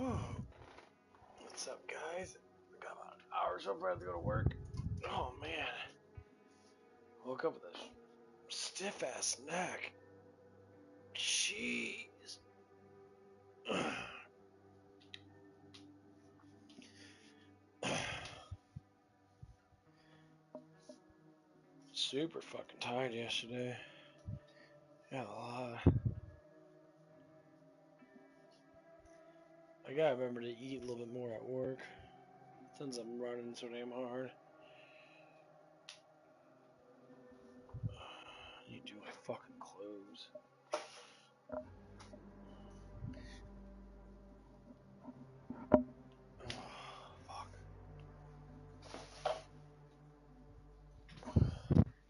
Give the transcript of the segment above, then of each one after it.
What's up, guys? I got about an hour or so before I have to go to work. Oh man, woke up with a stiff ass neck. Jeez. Super fucking tired yesterday. Got a lot. I gotta remember to eat a little bit more at work since I'm running so damn hard. I need to do my fucking clothes.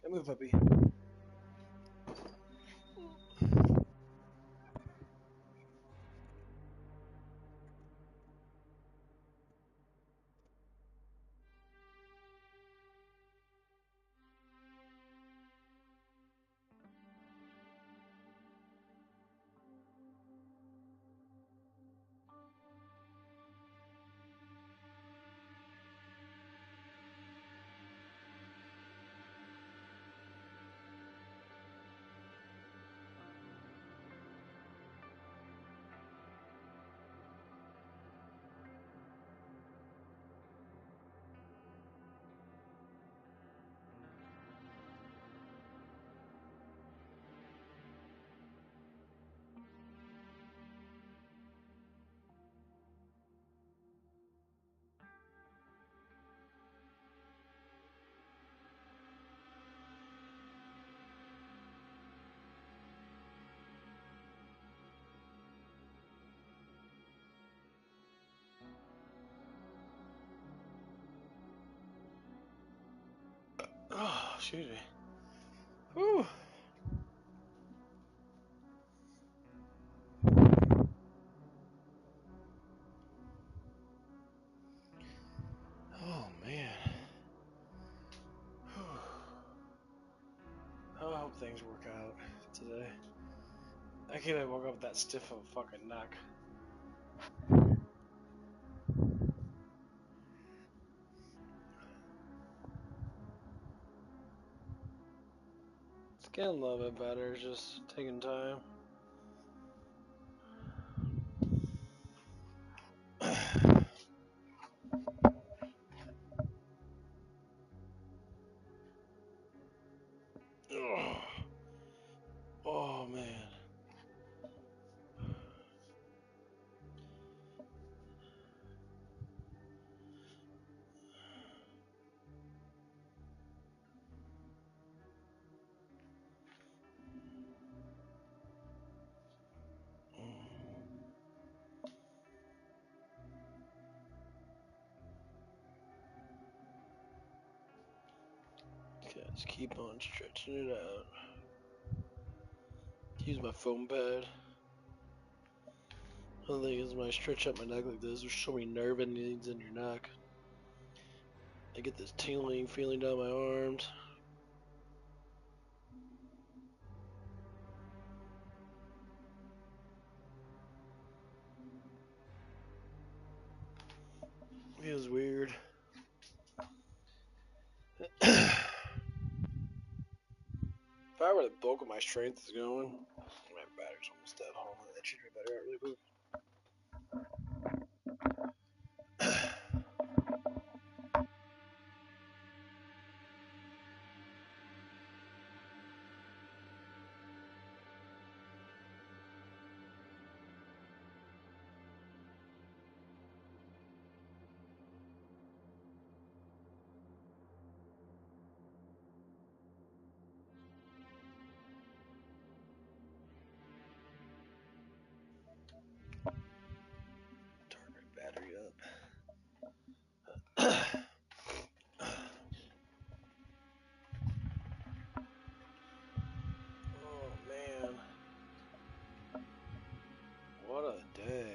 Come move, puppy. Oh, excuse me. Whew. Oh, man. Whew. I hope things work out today. I can't woke up with that stiff of a fucking neck. It's getting a little bit better, it's just taking time. Oh man. Okay, let's keep on stretching it out. Use my foam pad. The thing is, when I stretch out my neck like this, there's so many nerve endings in your neck. I get this tingling feeling down my arms. Feels weird. If I were the bulk of my strength is going, my battery's almost dead. Hold on, that should be better out really quick. Turn my battery up. Oh man. What a day.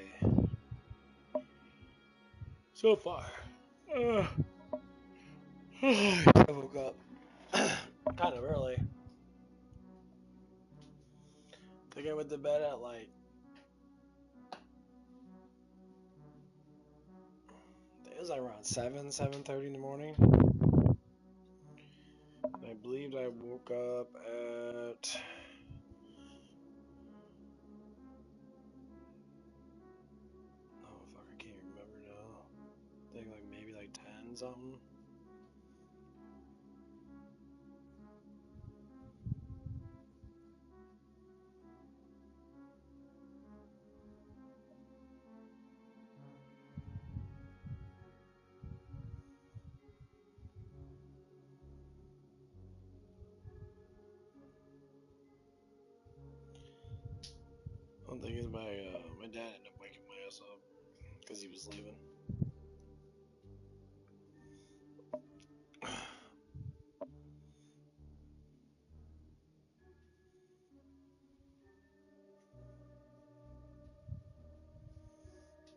So far. I woke up kind of early. I think I went to bed at like was like around 7:30 in the morning. I believed I woke up at... Oh, fuck, I can't remember now. I think like maybe like 10 something. One thing is my dad ended up waking my ass up because he was leaving.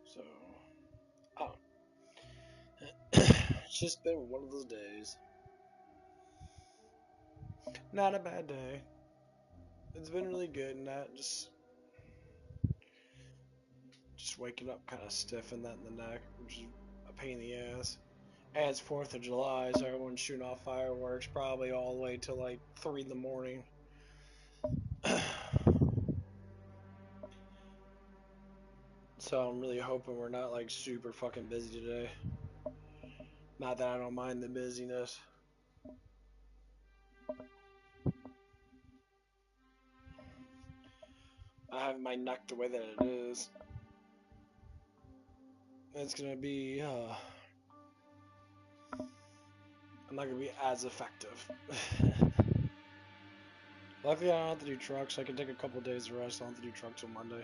So, oh. It's just been one of those days. Not a bad day. It's been really good, and that just waking up kind of stiff in the neck, which is a pain in the ass. And it's 4th of July, so everyone's shooting off fireworks probably all the way till like 3 in the morning. So I'm really hoping we're not like super fucking busy today. Not that I don't mind the busyness. I have my neck the way that it is. It's gonna be, I'm not gonna be as effective. Luckily, I don't have to do trucks, so I can take a couple days of rest. I don't have to do trucks on Monday.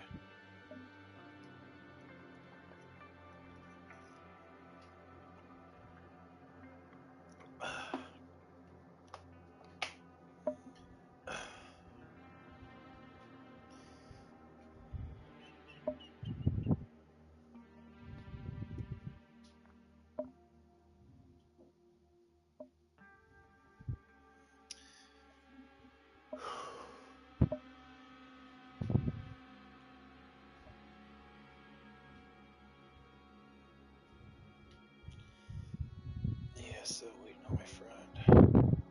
Yeah, still waiting on my friend.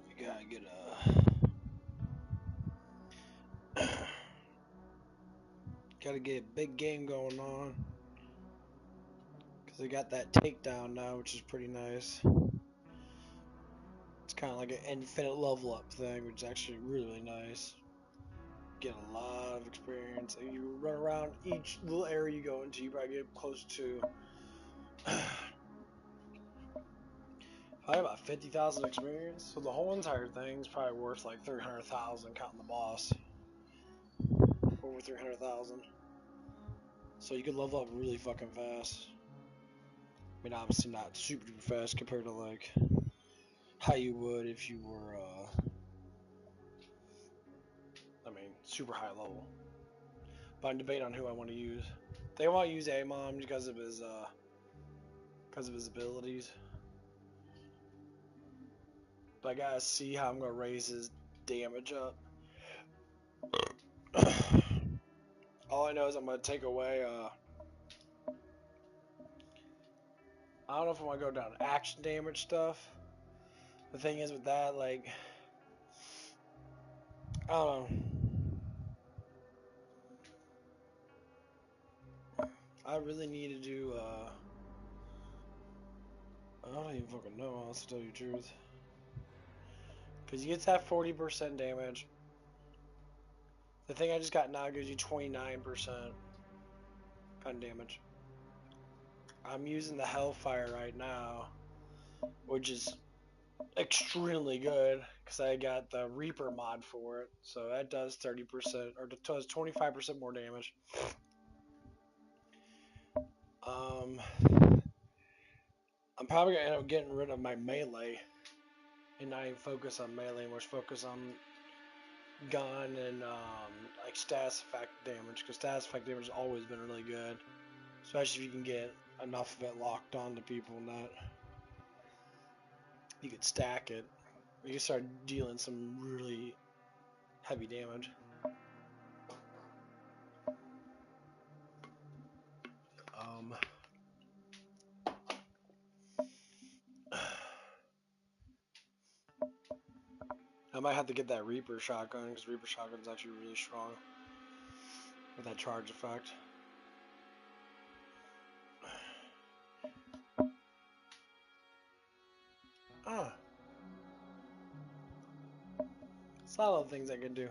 We gotta get gotta get a big game going on. Because they got that takedown now, which is pretty nice. It's kind of like an infinite level up thing, which is actually really nice. Get a lot of experience. And you run around each little area you go into, you probably get close to probably about 50,000 experience. So the whole entire thing is probably worth like 300,000 counting the boss. Over 300,000. So you can level up really fucking fast. I mean, obviously not super duper fast compared to like how you would if you were, I mean, super high level. But I'm debating on who I want to use. They want to use Amon because of his abilities. But I gotta see how I'm gonna raise his damage up. All I know is I'm gonna take away, I don't know if I want to go down action damage stuff. The thing is with that, like, I don't know. I really need to do, I don't even fucking know, I'll tell you the truth. Because he gets that 40% damage. The thing I just got now gives you 29% gun damage. I'm using the Hellfire right now, which is extremely good because I got the Reaper mod for it. So that does 30% or does 25% more damage. I'm probably gonna end up getting rid of my melee and not even focus on melee, much focus on gun and like status effect damage, because status effect damage has always been really good, especially if you can get enough of it locked on to people and that you could stack it. You can start dealing some really heavy damage. I might have to get that Reaper shotgun because Reaper shotgun's actually really strong with that charge effect. Ah. It's a lot of things I can do.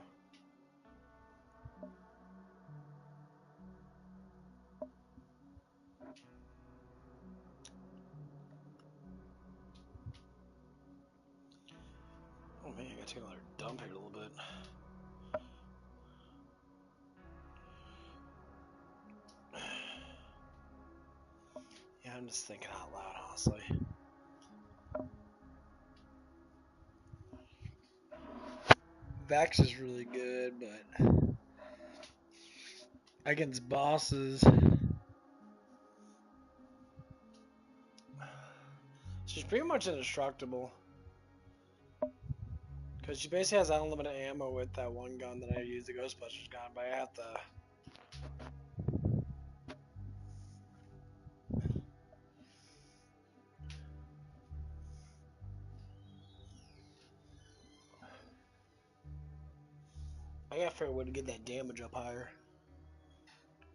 Oh man, I gotta take another dump here a little bit. Yeah, I'm just thinking out loud, honestly. Vex is really good, but against bosses, she's pretty much indestructible. Because she basically has unlimited ammo with that one gun that I use, the Ghostbusters gun, but I have to... I gotta figure out a way to get that damage up higher.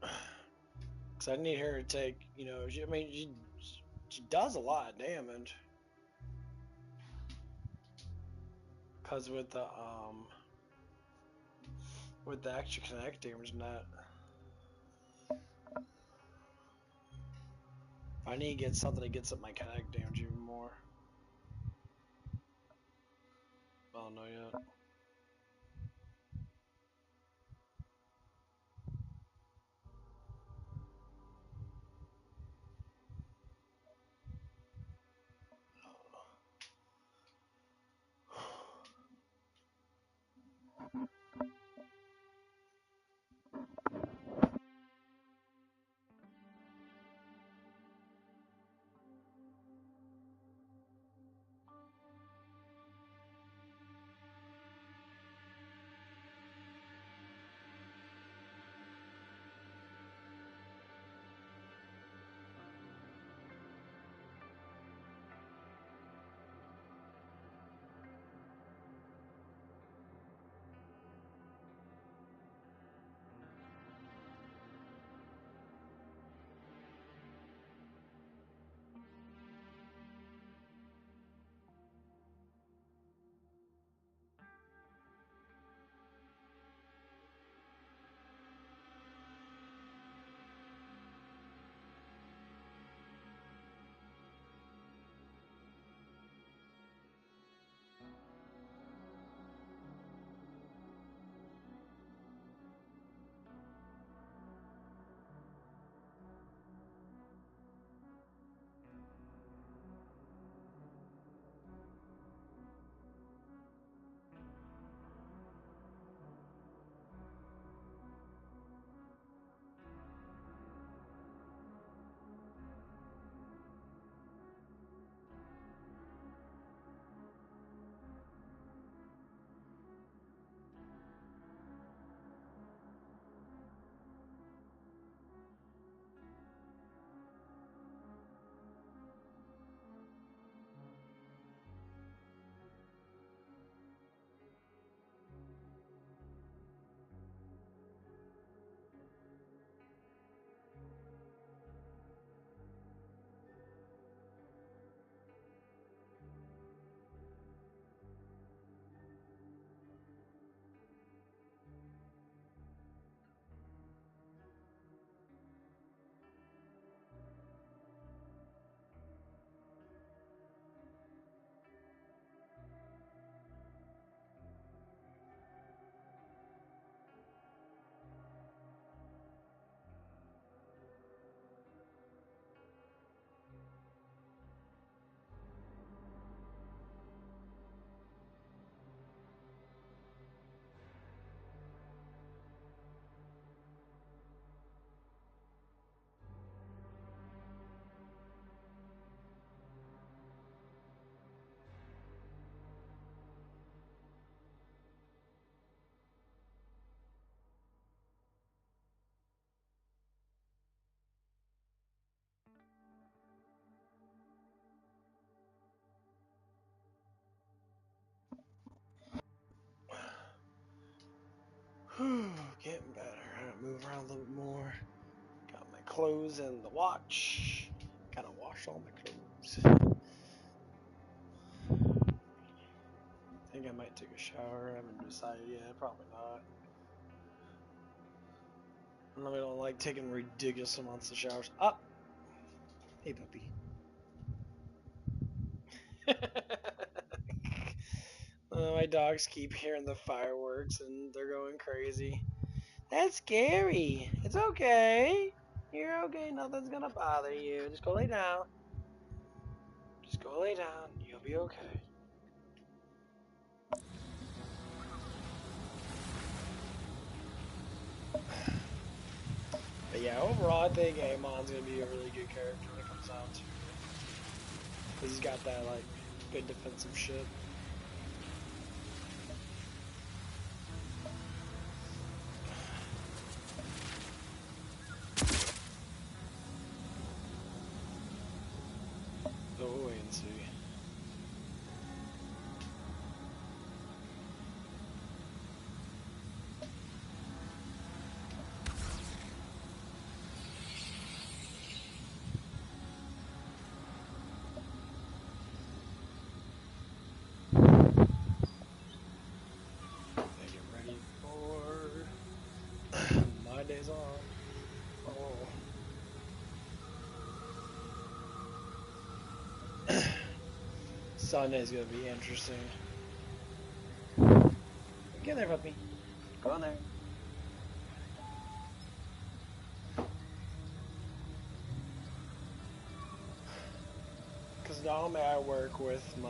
Because I need her to take, you know, she does a lot of damage. Because with the extra kinetic damage and that. I need to get something that gets up my kinetic damage even more. I don't know yet. Getting better. I gotta move around a little bit more. Got my clothes and the watch. Gotta wash all my clothes. I think I might take a shower. I haven't decided yet. Probably not. I really don't like taking ridiculous amounts of showers. Up. Hey, puppy. My dogs keep hearing the fireworks and they're going crazy. That's scary. It's okay. You're okay. Nothing's gonna bother you. Just go lay down. Just go lay down. You'll be okay. But yeah, overall, I think Amon's gonna be a really good character when it comes down to it. Because he's got that, like, good defensive shit. So we'll wait and see. Days off. Oh. Sunday's gonna be interesting. Get in there, puppy. Go on there. Because normally I work with my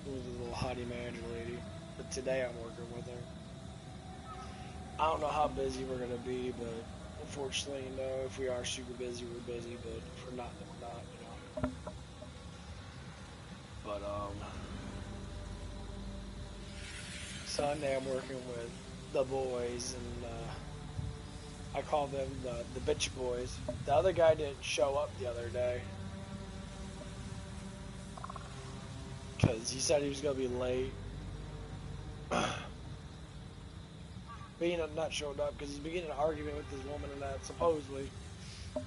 little hottie manager lady, but today I'm working with her. I don't know how busy we're gonna be, but unfortunately, you know, if we are super busy, we're busy. But if we're not, then we're not, you know. But Sunday I'm working with the boys, and I call them the bitch boys. The other guy didn't show up the other day because he said he was gonna be late. But he ended up not showing up because he's beginning an argument with this woman and that, supposedly. I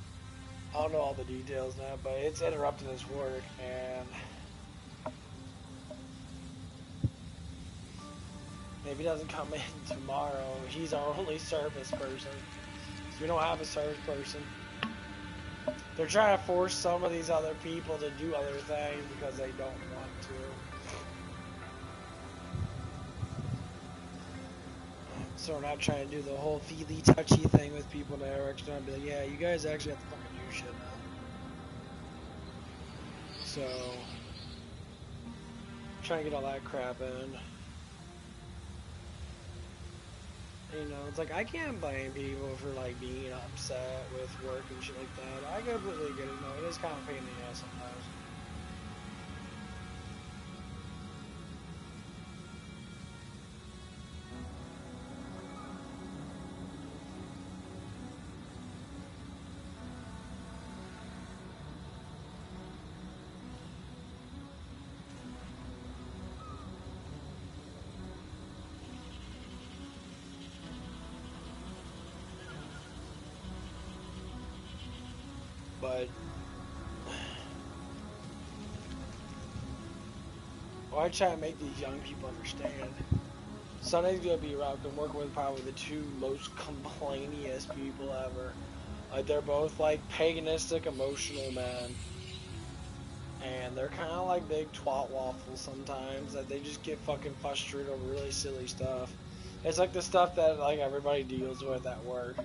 don't know all the details now, but it's interrupting his work, and if he doesn't come in tomorrow, he's our only service person. So we don't have a service person. They're trying to force some of these other people to do other things because they don't want to. So we're not trying to do the whole feely touchy thing with people now. We're actually trying to be like, yeah, you guys actually have to fucking do shit now. So, trying to get all that crap in. You know, it's like, I can't blame people for, like, being upset with work and shit like that. I completely get it, though. It is kind of a pain in the ass sometimes. But I try to make these young people understand. Sunday's gonna be around and working with probably the two most complainiest people ever. Like, they're both like paganistic, emotional men, and they're kind of like big twat waffles sometimes. That they just get fucking frustrated over really silly stuff. It's like the stuff that like everybody deals with at work.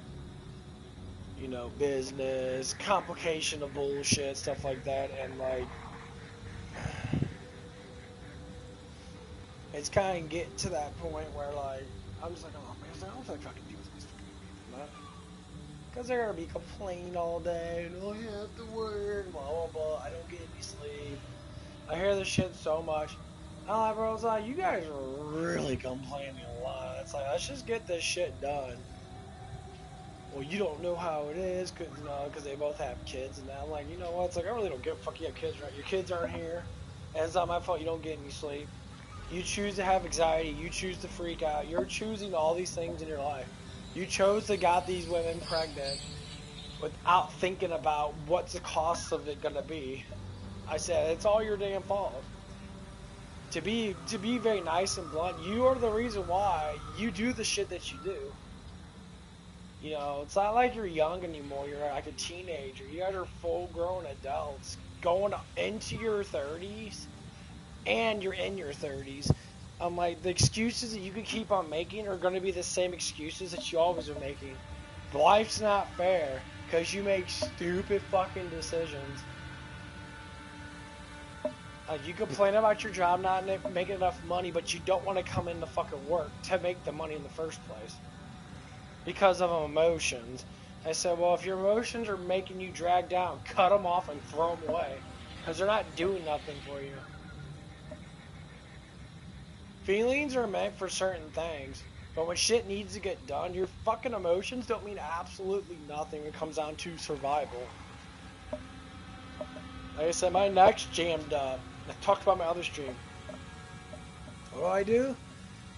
You know, business, complication of bullshit, stuff like that, and like, it's kind of getting to that point where like, I'm just like, oh man, I don't feel like fucking dealing with these fucking people, because they're gonna be complaining all day, and oh, you have to work, blah blah blah. I don't get any sleep. I hear this shit so much. I'm like, bro, it's like, you guys are really complaining a lot. It's like, let's just get this shit done. Well, you don't know how it is, cause you know, because they both have kids, and I'm like, you know what? It's like, I really don't give a fuck. You have kids, right? Your kids aren't here, and it's not my fault. You don't get any sleep. You choose to have anxiety. You choose to freak out. You're choosing all these things in your life. You chose to got these women pregnant without thinking about what's the cost of it gonna be. I said, it's all your damn fault. To be very nice and blunt, you are the reason why you do the shit that you do. You know, it's not like you're young anymore. You're like a teenager. You guys are full-grown adults going into your 30s, and you're in your 30s. I'm like, the excuses that you can keep on making are going to be the same excuses that you always are making. Life's not fair because you make stupid fucking decisions. You complain about your job not making enough money, but you don't want to come into fucking work to make the money in the first place. Because of emotions. I said, well, if your emotions are making you drag down, cut them off and throw them away. Because they're not doing nothing for you. Feelings are meant for certain things. But when shit needs to get done, your fucking emotions don't mean absolutely nothing when it comes down to survival. Like I said, my neck's jammed up. I talked about my other stream. What do?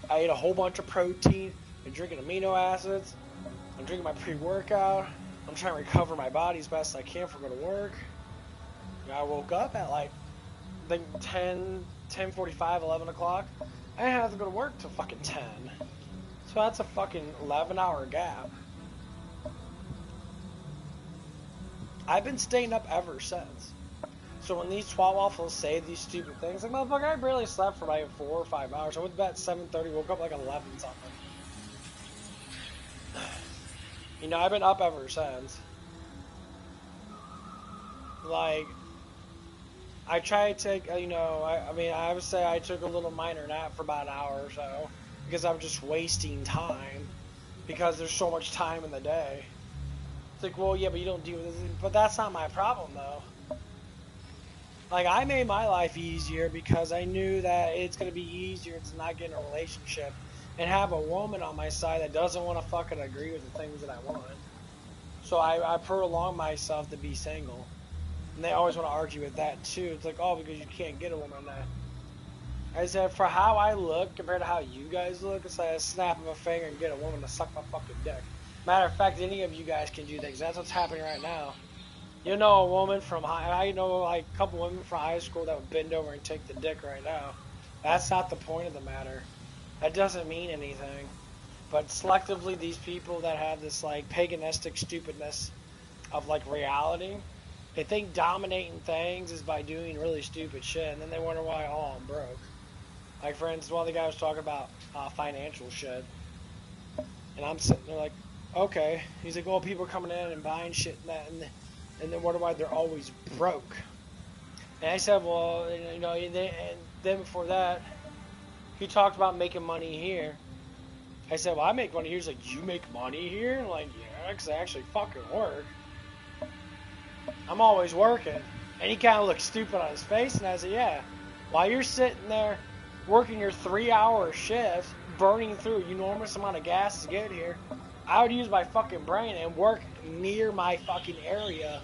I ate a whole bunch of protein. I'm drinking amino acids. I'm drinking my pre-workout. I'm trying to recover my body as best as I can for going to work. I woke up at like, I think 10:45, 11 o'clock. I didn't have to go to work till fucking 10. So that's a fucking 11-hour gap. I've been staying up ever since. So when these twat waffles say these stupid things, like, motherfucker, I barely slept for like 4 or 5 hours. I went to bed at 7:30, woke up like 11 something. You know, I've been up ever since. Like, I try to take, you know, I mean, I would say I took a little minor nap for about an hour or so. Because I'm just wasting time. Because there's so much time in the day. It's like, well, yeah, but you don't do this. But that's not my problem, though. Like, I made my life easier because I knew that it's going to be easier to not get in a relationship and have a woman on my side that doesn't want to fucking agree with the things that I want. So I prolong myself to be single. And they always want to argue with that, too. It's like, oh, because you can't get a woman that. I said, for how I look compared to how you guys look, it's like a snap of a finger and get a woman to suck my fucking dick. Matter of fact, any of you guys can do that, because that's what's happening right now. You know a woman from I know like a couple women from high school that would bend over and take the dick right now. That's not the point of the matter. That doesn't mean anything. But selectively, these people that have this like paganistic stupidness of like reality, they think dominating things is by doing really stupid shit, and then they wonder why, oh, I'm broke. Like, for instance, one of the guys was talking about financial shit, and I'm sitting there like, okay. He's like, well, people are coming in and buying shit and that, and then wonder why they're always broke. And I said, well, you know, and then before that, he talked about making money here. I said, well, I make money here. He's like, you make money here? I'm like, yeah, because I actually fucking work. I'm always working. And he kind of looked stupid on his face, and I said, yeah, while you're sitting there working your 3-hour shifts, burning through an enormous amount of gas to get here, I would use my fucking brain and work near my fucking area.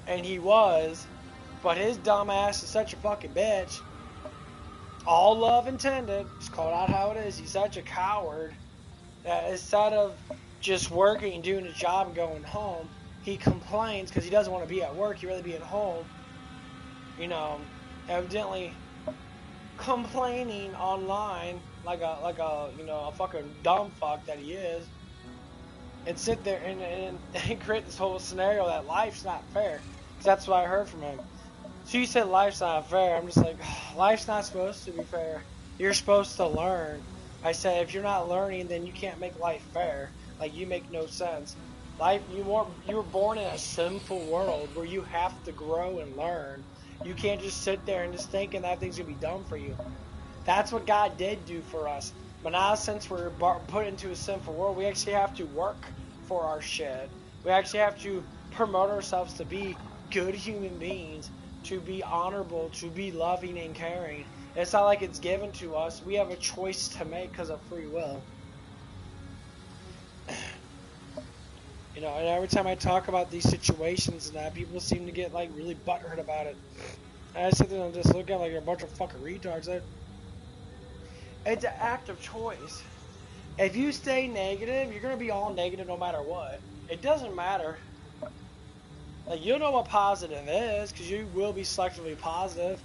And he was, but his dumb ass is such a fucking bitch. All love intended, just call it out how it is. He's such a coward that instead of just working and doing his job and going home, he complains because he doesn't want to be at work. He'd rather be at home. You know, evidently complaining online like a you know, a fucking dumb fuck that he is, and sit there and create this whole scenario that life's not fair. Because that's what I heard from him. So you said life's not fair. I'm just like, life's not supposed to be fair. You're supposed to learn. I said, if you're not learning, then you can't make life fair. Like, you make no sense. Life, you were born in a sinful world where you have to grow and learn. You can't just sit there and just thinking that thing's going to be done for you. That's what God did do for us. But now since we're put into a sinful world, we actually have to work for our shit. We actually have to promote ourselves to be good human beings, to be honorable, to be loving and caring. It's not like it's given to us. We have a choice to make because of free will. You know, and every time I talk about these situations and that, people seem to get like really butthurt about it. And I sit there and just look at like a bunch of fucking retards. It's an act of choice. If you stay negative, you're gonna be all negative no matter what. It doesn't matter. Like, you'll know what positive is, because you will be selectively positive.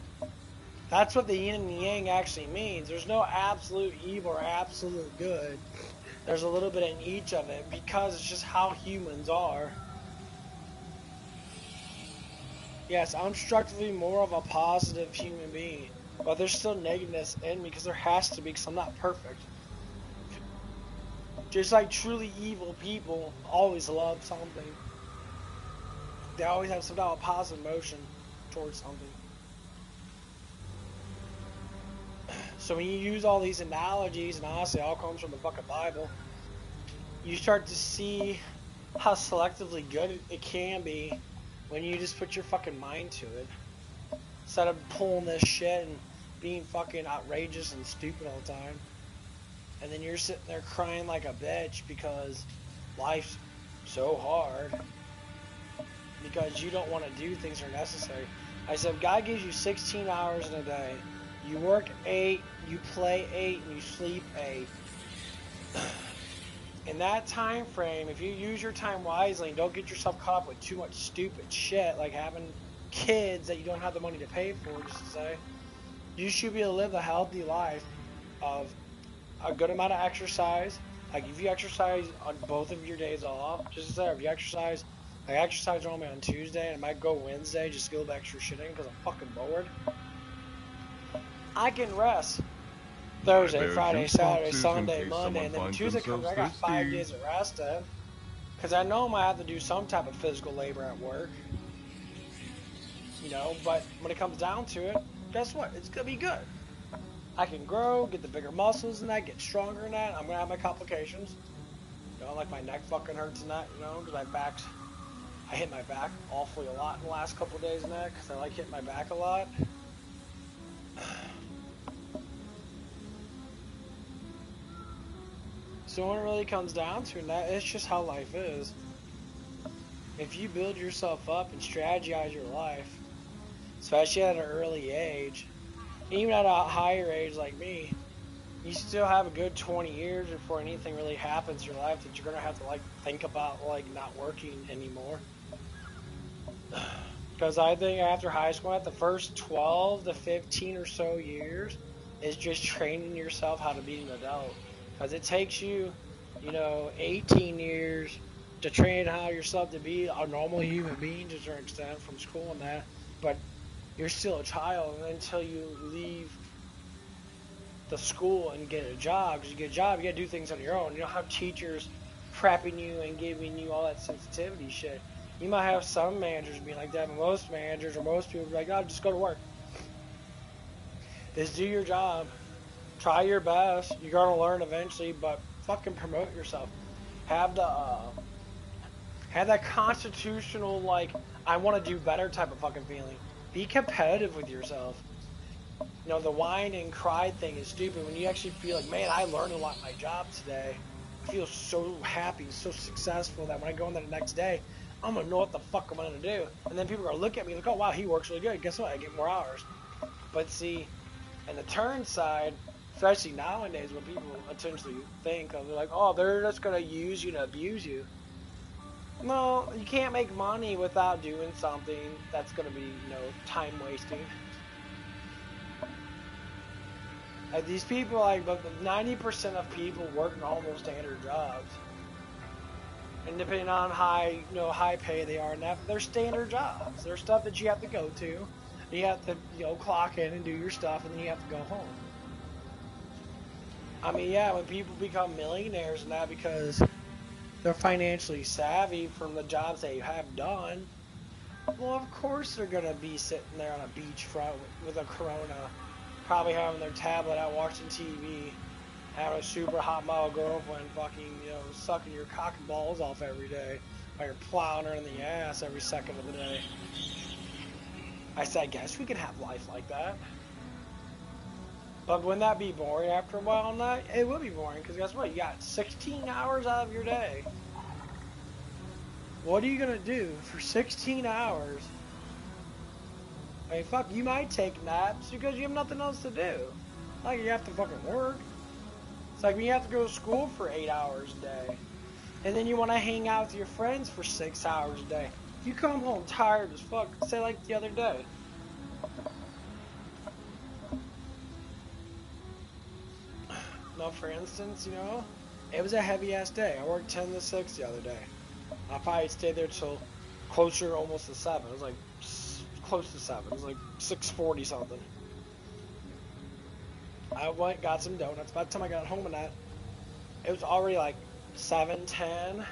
That's what the yin and the yang actually means. There's no absolute evil or absolute good. There's a little bit in each of it, because it's just how humans are. Yes, I'm structurally more of a positive human being, but there's still negativeness in me, because there has to be, because I'm not perfect. Just like truly evil people always love something. They always have some type of positive emotion towards something. So when you use all these analogies, and honestly, it all comes from the fucking Bible, you start to see how selectively good it can be when you just put your fucking mind to it. Instead of pulling this shit and being fucking outrageous and stupid all the time. And then you're sitting there crying like a bitch because life's so hard. Because you don't want to do things that are necessary. I said, if God gives you 16 hours in a day, you work 8, you play 8, and you sleep 8. In that time frame, if you use your time wisely and don't get yourself caught up with too much stupid shit, like having kids that you don't have the money to pay for, just to say, you should be able to live a healthy life of a good amount of exercise. Like, if you exercise on both of your days off, just to say, if you exercise, I exercise normally on Tuesday, and I might go Wednesday just to get a little extra shit in because I'm fucking bored. I can rest Thursday, Friday, Saturday, Sunday, Monday, and then Tuesday comes, I got 5 days of rest in. Because I know I might have to do some type of physical labor at work. You know, but when it comes down to it, guess what? It's going to be good. I can grow, get the bigger muscles in that, get stronger in that. I'm going to have my complications. You know, like my neck fucking hurts in that, you know, because I hit my back awfully a lot in the last couple of days in that, because I like hitting my back a lot. So when it really comes down to it, it's just how life is. If you build yourself up and strategize your life, especially at an early age, even at a higher age like me, you still have a good 20 years before anything really happens in your life that you're going to have to, like, think about, like, not working anymore. Because I think after high school, at the first 12 to 15 or so years is just training yourself how to be an adult. Because it takes you, 18 years to train how yourself to be a normal human being to a certain extent from school and that. But you're still a child until you leave the school and get a job. Because you get a job, you got to do things on your own. You don't have teachers prepping you and giving you all that sensitivity shit. You might have some managers being like that, but most managers or most people be like, oh, just go to work. Just do your job. Try your best. You're going to learn eventually, but fucking promote yourself. Have that constitutional, like, I want to do better type of fucking feeling. Be competitive with yourself. You know, the whine and cry thing is stupid. When you actually feel like, man, I learned a lot in my job today. I feel so happy, so successful that when I go in there the next day, I'm going to know what the fuck I'm going to do. And then people are going to look at me like, oh, wow, he works really good. Guess what? I get more hours. But see, in the turn side, especially nowadays when people essentially think of, they're like, oh, they're just going to use you to abuse you. No, you can't make money without doing something that's going to be, time wasting. Like, these people, like, 90% of people work normal standard jobs. And depending on high pay they are, and that, they're standard jobs. They're stuff that you have to go to. You have to, clock in and do your stuff, and then you have to go home. I mean, yeah, when people become millionaires and that because they're financially savvy from the jobs they have done, well, of course they're going to be sitting there on a beachfront with a Corona, probably having their tablet out watching TV, having a super hot model girlfriend fucking, sucking your cock and balls off every day while you're plowing her in the ass every second of the day. I said, I guess we could have life like that. But wouldn't that be boring after a while? Not, it would be boring, because guess what? You got 16 hours out of your day. What are you going to do for 16 hours? I mean, fuck, you might take naps because you have nothing else to do. Like, you have to fucking work. It's like when you have to go to school for 8 hours a day. And then you want to hang out with your friends for 6 hours a day. You come home tired as fuck. Say like the other day. No, for instance, you know, it was a heavy ass day. I worked 10 to 6 the other day. I probably stayed there till closer almost to 7. It was like close to 7. It was like 6:40 something. I went, got some donuts. By the time I got home and that, it was already like 7:10.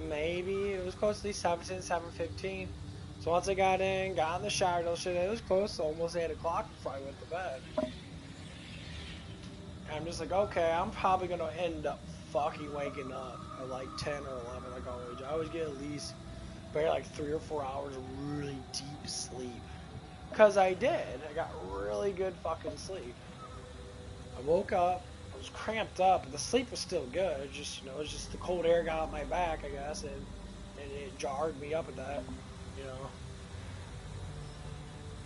Maybe it was close to 7:10, 7:15. So once I got in the shower, those shit, it was close to almost 8 o'clock before I went to bed. And I'm just like, okay, I'm probably gonna end up fucking waking up at like 10 or 11, like always. I always get at least like 3 or 4 hours of really deep sleep. Cause I did. I got really good fucking sleep. I woke up. I was cramped up, but the sleep was still good. It just, you know, it was just the cold air got out my back, I guess, and it jarred me up at that, you know.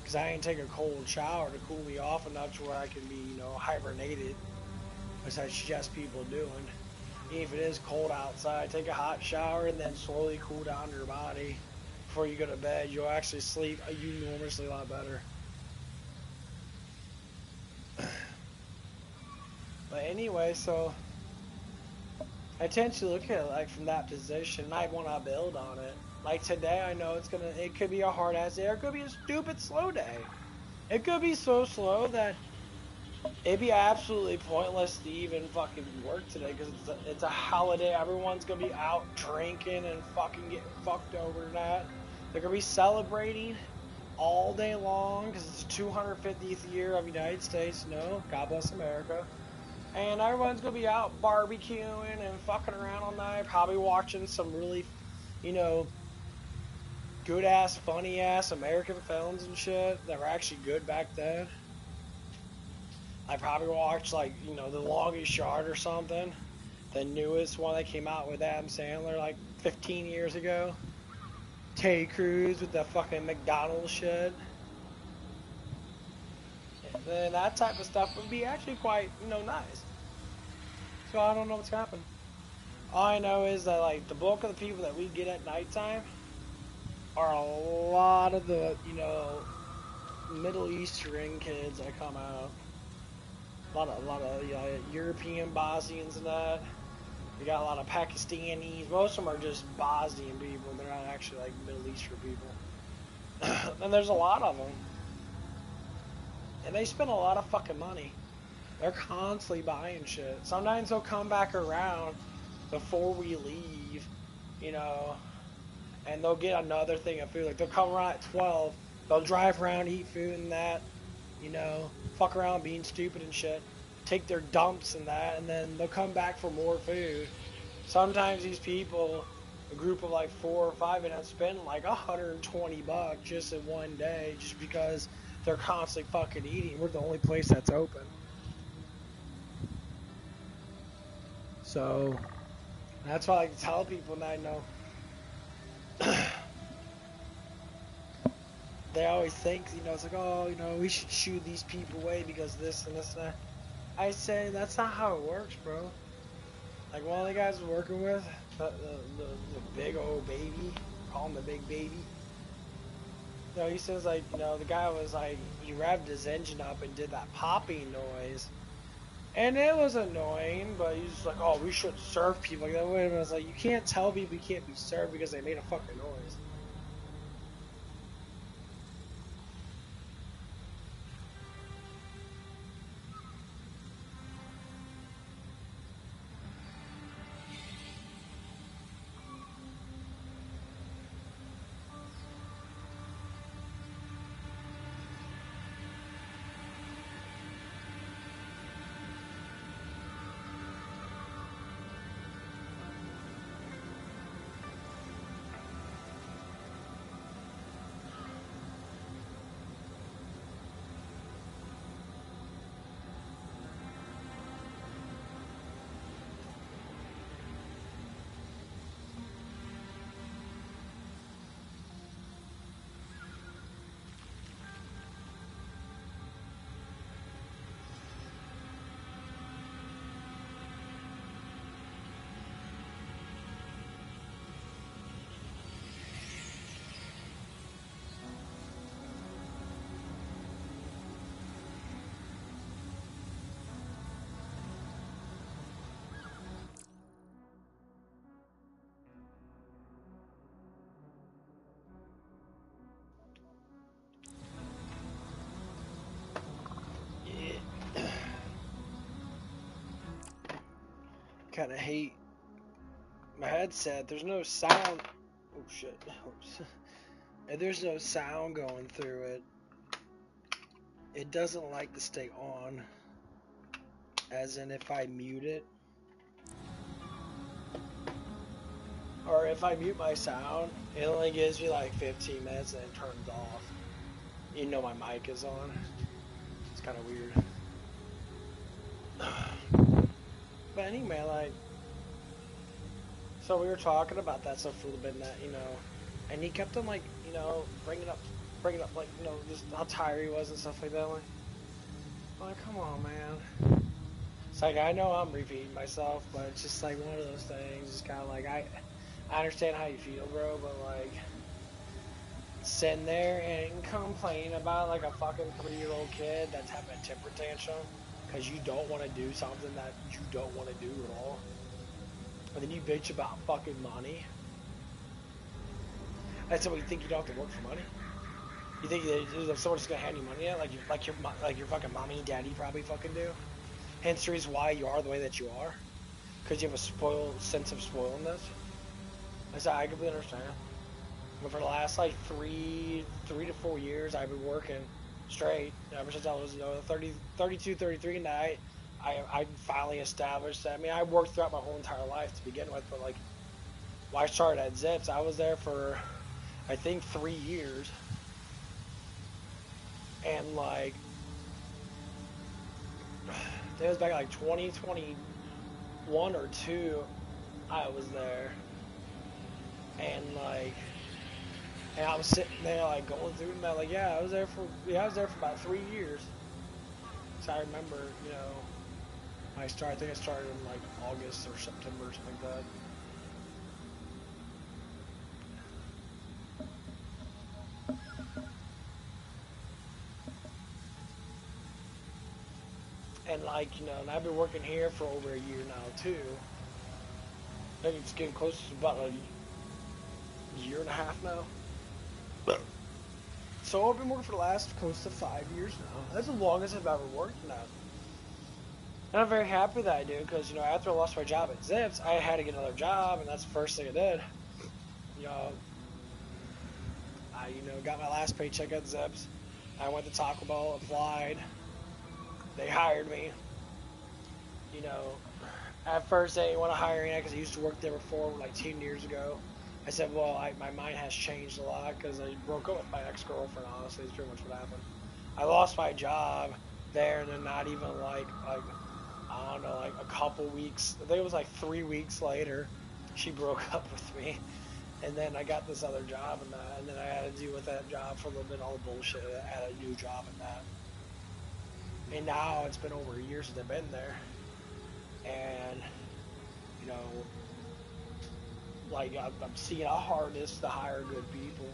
Because I didn't take a cold shower to cool me off enough to where I can be, you know, hibernated, which I suggest people doing. Even if it is cold outside, take a hot shower and then slowly cool down your body before you go to bed. You'll actually sleep enormously a lot better. But anyway, so I tend to look at it like from that position. I want to build on it. Like today, I know it could be a hard ass day, or it could be a stupid slow day. It could be so slow that it'd be absolutely pointless to even fucking work today because it's a holiday. Everyone's gonna be out drinking and fucking getting fucked over that. They're gonna be celebrating all day long because it's the 250th year of the United States. No, God bless America. And everyone's gonna be out barbecuing and fucking around all night, probably watching some really, you know, good ass, funny ass American films and shit that were actually good back then. I probably watched like, you know, The Longest Yard or something, the newest one that came out with Adam Sandler like 15 years ago. Terry Crews with the fucking McDonald's shit. And that type of stuff would be actually quite, you know, nice. So I don't know what's happened. All I know is that like the bulk of the people that we get at nighttime are a lot of the, you know, Middle Eastern kids that come out. A lot of you know, European Bosnians and that. We got a lot of Pakistanis. Most of them are just Bosnian people. They're not actually like Middle Eastern people. And there's a lot of them. And they spend a lot of fucking money. They're constantly buying shit. Sometimes they'll come back around before we leave, you know, and they'll get another thing of food. Like they'll come around at 12. They'll drive around, eat food and that, you know, fuck around being stupid and shit. Take their dumps and that, and then they'll come back for more food. Sometimes these people, a group of like 4 or 5, end up spending like $120 just in one day, just because they're constantly fucking eating. We're the only place that's open. So that's why I like to tell people, and I know they always think, you know, it's like, oh, you know, we should shoo these people away because this and this and that. I say that's not how it works, bro. Like one of the guys we're working with, the big old baby, call him the big baby. You know, he says like, you know, the guy was like, he revved his engine up and did that popping noise. And it was annoying, but he's just like, oh, we shouldn't serve people like that. Wait a minute, I was like, you can't tell people you can't be served because they made a fucking noise. kind of hate my headset. There's no sound. Oh shit. And there's no sound going through it. It doesn't like to stay on. As in if I mute it. Or if I mute my sound, it only gives me like 15 minutes and it turns off. You know my mic is on. It's kind of weird. But anyway, like, so we were talking about that stuff for a little bit, and that, you know, and he kept on, like, you know, bringing up, like, you know, just how tired he was and stuff like that. Like, come on, man. It's like, I know I'm repeating myself, but it's just like one of those things. It's kind of like, I understand how you feel, bro, but like, sitting there and complaining about like a fucking 3-year-old kid that's having a temper tantrum because you don't want to do something that you don't want to do at all, and then you bitch about fucking money. That's what you think, you don't have to work for money? You think that someone's gonna hand you money yet? Like your fucking mommy and daddy probably fucking do. Hence the reason why you are the way that you are, because you have a spoiled sense of spoiledness. I said, I completely understand. But for the last like 3 to 4 years, I've been working straight ever since I was, you know, 32, 33, and I finally established that. I mean, I worked throughout my whole entire life to begin with, but like, when I started at Zips, I was there for, I think, 3 years, and like, it was back like 2021 or 2, I was there, and like, and I was sitting there like going through and like, I was there for about 3 years. So I remember, you know, I think I started in like August or September or something like that. And like, you know, and I've been working here for over a year now too. I think it's getting close to about a year and a half now. So I've been working for the last close to 5 years now. That's the longest I've ever worked now. And I'm very happy that I do, because, you know, after I lost my job at Zips, I had to get another job, and that's the first thing I did. You know, I, you know, got my last paycheck at Zips. I went to Taco Bell, applied. They hired me. You know, at first they didn't want to hire me because I used to work there before, like 10 years ago. I said, well, my mind has changed a lot because I broke up with my ex-girlfriend, honestly. It's pretty much what happened. I lost my job there, and then not even like I don't know, like a couple weeks, I think it was like 3 weeks later, she broke up with me. And then I got this other job and then I had to deal with that job for a little bit, all the bullshit. I had a new job in that. And now it's been over a year since I've been there. And, you know, like, I'm seeing how hard it is to hire good people,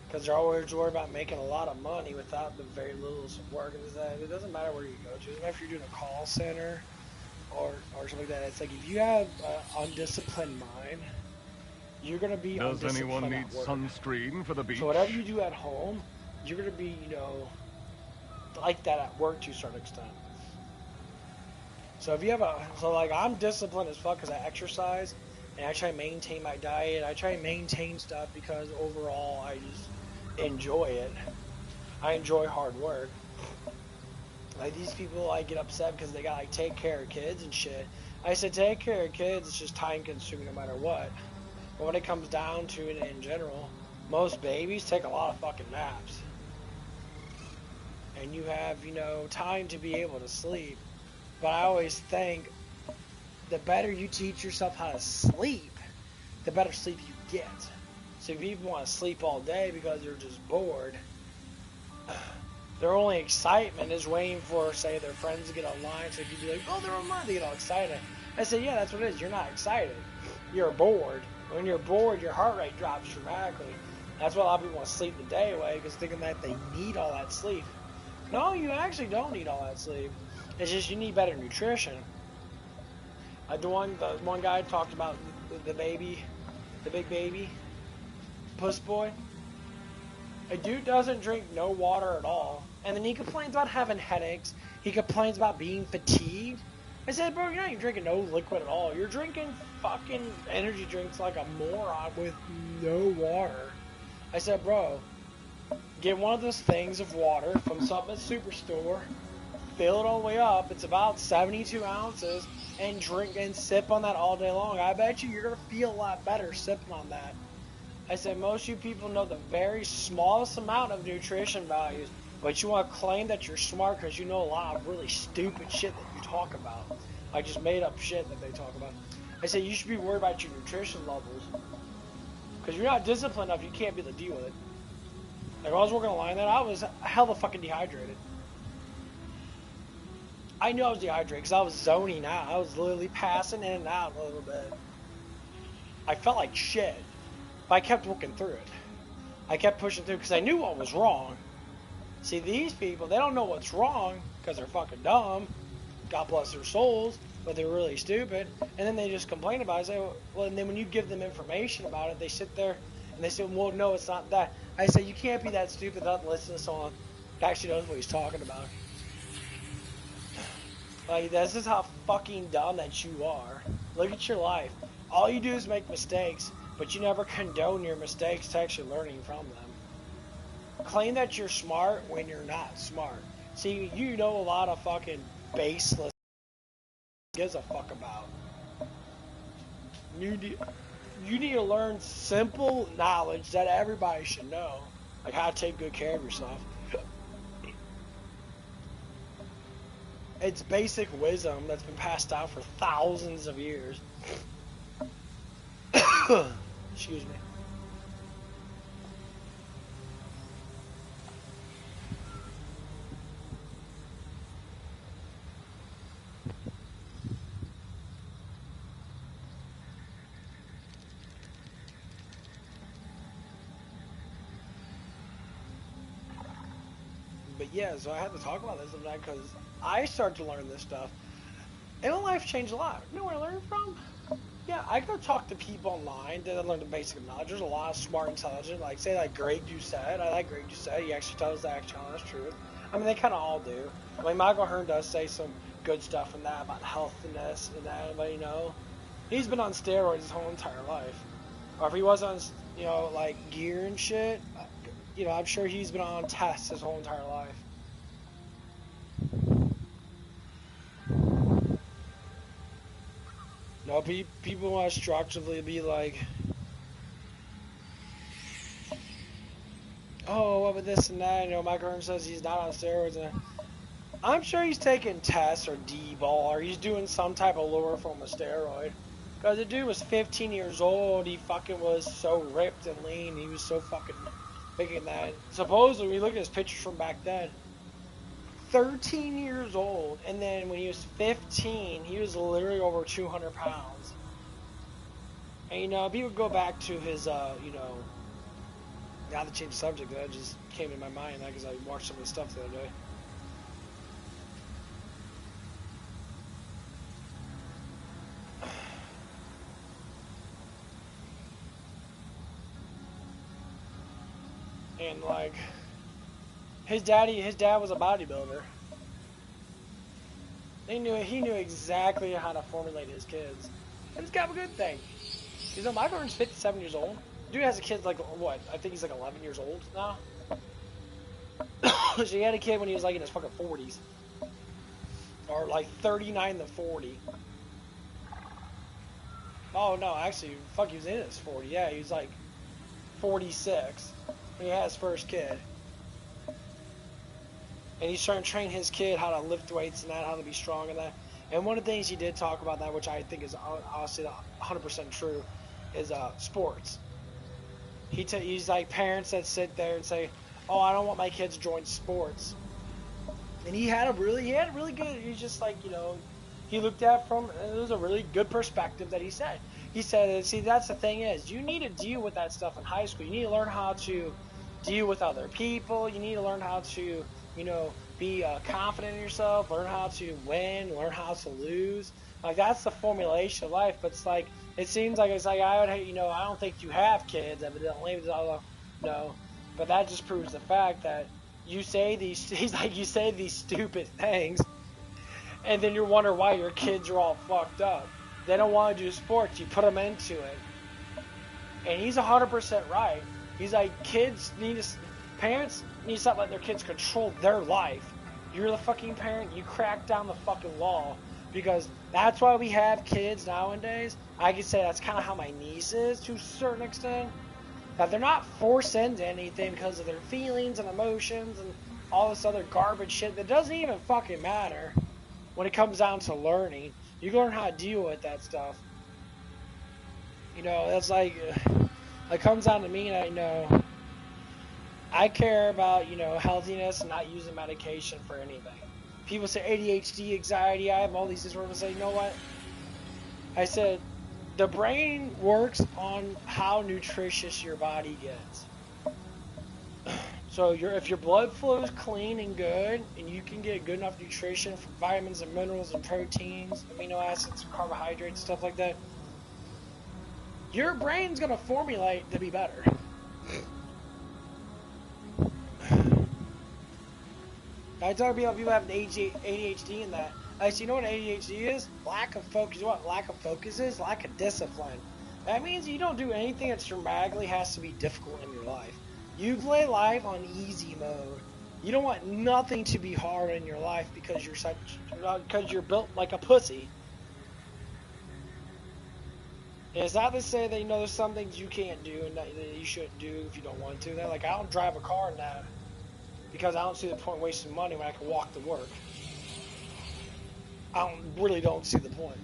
because they're always worried about making a lot of money without the very little work. It doesn't matter where you go to. Even if you're doing a call center or something like that, it's like, if you have an undisciplined mind, you're going to be undisciplined. Does anyone need sunscreen for the beach? So whatever you do at home, you're going to be, you know, like that at work to a certain extent. So if you have like, I'm disciplined as fuck because I exercise. And I try to maintain my diet. I try to maintain stuff because overall I just enjoy it. I enjoy hard work. Like, these people, like, get upset because they gotta like take care of kids and shit. I said, take care of kids, it's just time consuming no matter what. But when it comes down to it in general, most babies take a lot of fucking naps. And you have, you know, time to be able to sleep. But I always think, the better you teach yourself how to sleep, the better sleep you get. So if people want to sleep all day because they're just bored, their only excitement is waiting for, say, their friends to get online, so you'd be like, oh, they're online, they get all excited. I said, yeah, that's what it is. You're not excited. You're bored. When you're bored, your heart rate drops dramatically. That's why a lot of people want to sleep the day away, because thinking that they need all that sleep. No, you actually don't need all that sleep. It's just you need better nutrition. The one guy talked about the big baby, puss boy. A dude doesn't drink no water at all, and then he complains about having headaches. He complains about being fatigued. I said, bro, you're not even drinking no liquid at all. You're drinking fucking energy drinks like a moron with no water. I said, bro, get one of those things of water from something at Superstore, fill it all the way up. It's about 72 ounces, and drink and sip on that all day long. I bet you're going to feel a lot better sipping on that. I said, most of you people know the very smallest amount of nutrition values, but you want to claim that you're smart because you know a lot of really stupid shit that you talk about. Like just made up shit that they talk about. I said, you should be worried about your nutrition levels. Because you're not disciplined enough, you can't be able to deal with it. Like when I was working a line, I was hella fucking dehydrated. I knew I was dehydrated because I was zoning out. I was literally passing in and out a little bit. I felt like shit. But I kept working through it. I kept pushing through because I knew what was wrong. See, these people, they don't know what's wrong because they're fucking dumb. God bless their souls, but they're really stupid. And then they just complain about it. Say, well, and then when you give them information about it, they sit there and they say, well, no, it's not that. I say, you can't be that stupid not to listen to someone that actually knows what he's talking about. Like, this is how fucking dumb that you are. Look at your life. All you do is make mistakes, but you never condone your mistakes to actually learning from them. Claim that you're smart when you're not smart. See, you know a lot of fucking baseless gives a fuck about. You need to learn simple knowledge that everybody should know, like how to take good care of yourself. It's basic wisdom that's been passed down for thousands of years. Excuse me. But yeah, so I had to talk about this tonight because I started to learn this stuff. And my life changed a lot. You know where I learned from? Yeah, I go talk to people online that I learned the basic knowledge. There's a lot of smart, intelligent, like say like Greg Doucette. I like Greg Doucette. He actually tells the actual honest truth. I mean, they kind of all do. I mean, Michael Hearn does say some good stuff in that about healthiness and that, but you know, he's been on steroids his whole entire life. Or if he was on, you know, like gear and shit, you know, I'm sure he's been on tests his whole entire life. No, people want to structurally be like, oh, what about this and that? You know, Michael Hearn says he's not on steroids. And I'm sure he's taking tests or D-ball or he's doing some type of lower form of steroid. Because the dude was 15 years old. He fucking was so ripped and lean. He was so fucking thinking that. Supposedly, we look at his pictures from back then. 13 years old. And then when he was 15, he was literally over 200 pounds. And, you know, people go back to his, you know, now to change the subject, that just came in my mind because I watched some of the stuff the other day. And like his dad was a bodybuilder. He knew exactly how to formulate his kids. And it's kind of a good thing. You know, Michael Hearn's 57 years old. Dude has a kid like what? I think he's like 11 years old now. So he had a kid when he was like in his fucking 40s. Or like 39 to 40. Oh no, actually, fuck, he was in his 40. Yeah, he was like 46 when he had his first kid. And he's trying to train his kid how to lift weights and that, how to be strong and that. And one of the things he did talk about that, which I think is honestly 100% true, is sports. He's like parents that sit there and say, "Oh, I don't want my kids to join sports." And he had a really good. He's just like, you know, he looked at from it was a really good perspective that he said. He said, "See, that's the thing is, you need to deal with that stuff in high school. You need to learn how to deal with other people. You need to learn how to, you know, be confident in yourself. Learn how to win. Learn how to lose. Like that's the formulation of life." But it's like it seems like it's like I would, you know, I don't think you have kids evidently. No, but that just proves the fact that you say these. He's like you say these stupid things, And then you wonder why your kids are all fucked up. They don't want to do sports. You put them into it. And he's 100% right. He's like, parents need to stop letting their kids control their life. You're the fucking parent. You crack down the fucking law. Because that's why we have kids nowadays. I could say that's kind of how my niece is to a certain extent. That they're not forced into anything because of their feelings and emotions and all this other garbage shit that doesn't even fucking matter when it comes down to learning. You learn how to deal with that stuff. You know, that's like, it comes down to me, and I know I care about, you know, healthiness and not using medication for anything. People say ADHD, anxiety, I have all these disorders. I say, you know what? I said, the brain works on how nutritious your body gets. So if your blood flow is clean and good, and you can get good enough nutrition from vitamins and minerals and proteins, amino acids, carbohydrates, stuff like that, your brain's going to formulate to be better. I talk about people having ADHD and that. I say, you know what ADHD is? Lack of focus. You know what lack of focus is? Lack of discipline. That means you don't do anything that dramatically has to be difficult in your life. You play life on easy mode. You don't want nothing to be hard in your life because you're built like a pussy. And it's not to say that, you know, there's some things you can't do and that you shouldn't do if you don't want to. They're like, I don't drive a car now because I don't see the point wasting money when I can walk to work. Really don't see the point.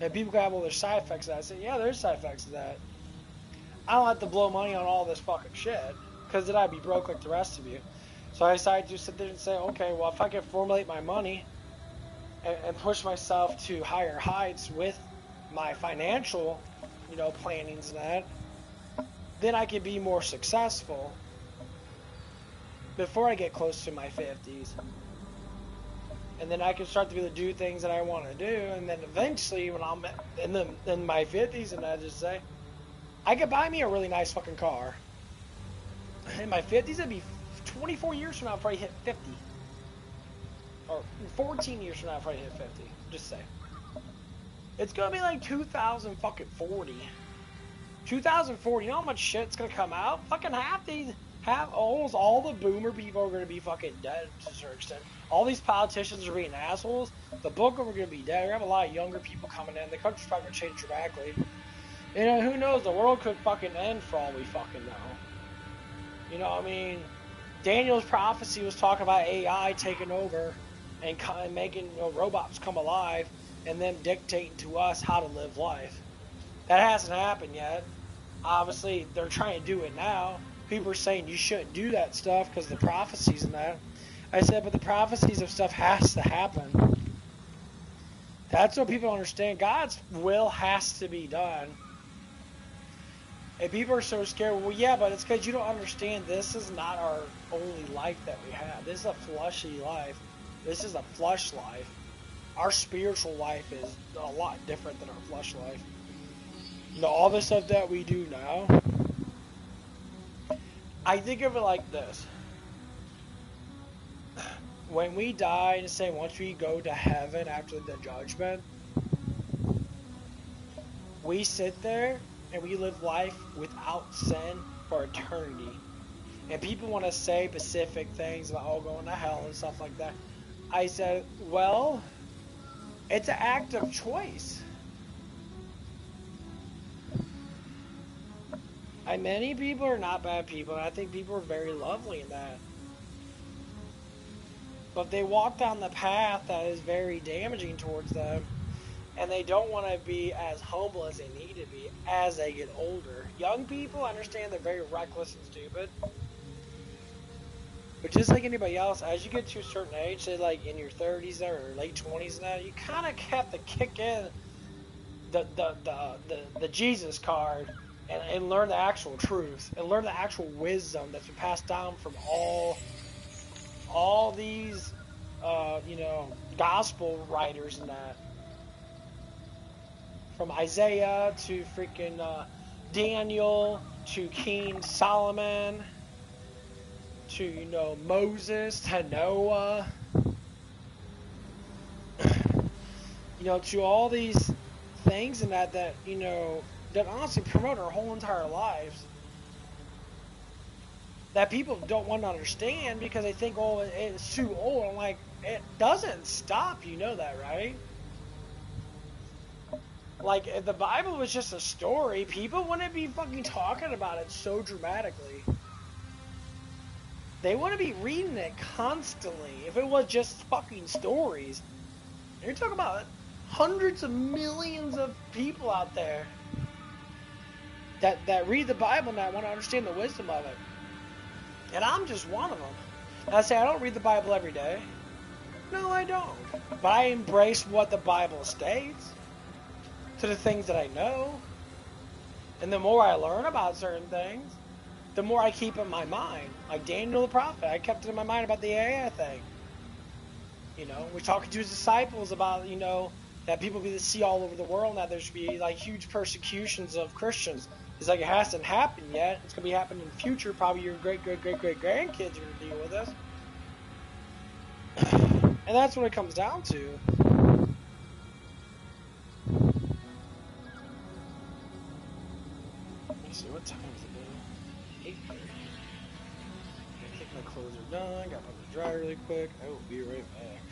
And people can have all their side effects of that. I say, yeah, there's side effects of that. I don't have to blow money on all this fucking shit, because then I'd be broke like the rest of you. So I decided to sit there and say, okay, well, if I can formulate my money and push myself to higher heights with my financial, you know, plannings and that, then I can be more successful before I get close to my 50s. And then I can start to be able to do things that I want to do, and then eventually when I'm in my 50s, and I just say, I could buy me a really nice fucking car. In my 50s, it'd be 24 years from now, I'll probably hit 50. Or 14 years from now, I'll probably hit 50. Just say. It's gonna be like 2040. 2040, you know how much shit's gonna come out? Fucking almost all the boomer people are gonna be fucking dead to a certain extent. All these politicians are being assholes. The book are gonna be dead. We have a lot of younger people coming in. The country's probably gonna change dramatically. You know, who knows? The world could fucking end for all we fucking know. You know what I mean? Daniel's prophecy was talking about AI taking over and making, you know, robots come alive and them dictating to us how to live life. That hasn't happened yet. Obviously, they're trying to do it now. People are saying you shouldn't do that stuff because of the prophecies and that. I said, but the prophecies of stuff has to happen. That's what people understand. God's will has to be done. And people are so scared. Well, yeah, but it's because you don't understand this is not our only life that we have. This is a fleshy life. This is a flesh life. Our spiritual life is a lot different than our flesh life. You know, all the stuff that we do now, I think of it like this. When we die, and say once we go to heaven after the judgment, we sit there and we live life without sin for eternity. And people want to say specific things about, oh, going to hell and stuff like that. I said, well, it's an act of choice. Many people are not bad people, and I think people are very lovely in that. But they walk down the path that is very damaging towards them, and they don't want to be as humble as they need to be as they get older. Young people, understand they're very reckless and stupid. But just like anybody else, as you get to a certain age, say like in your 30s or late 20s now, you kind of have to kick in the Jesus card and learn the actual truth and learn the actual wisdom that's been passed down from all these you know, gospel writers and that. From Isaiah to freaking Daniel to King Solomon to, you know, Moses to Noah. to all these things and that that honestly promote our whole entire lives, that people don't want to understand because they think, oh, it's too old. I'm like, it doesn't stop. You know that, right? Like, if the Bible was just a story, people wouldn't be fucking talking about it so dramatically. They wouldn't be reading it constantly if it was just fucking stories. You're talking about hundreds of millions of people out there that read the Bible and that want to understand the wisdom of it. And I'm just one of them. And I say I don't read the Bible every day. No, I don't. But I embrace what the Bible states to the things that I know. And the more I learn about certain things, the more I keep in my mind. Like Daniel the prophet, I kept it in my mind about the AI thing. We're talking to his disciples about, that people be to see all over the world now. There should be like huge persecutions of Christians. It's like it hasn't happened yet. It's gonna be happening in the future. Probably your great grandkids are gonna deal with this. And that's what it comes down to. Let me see, what time is it now? 8:30. I think my clothes are done. Got them to dry really quick. I will be right back.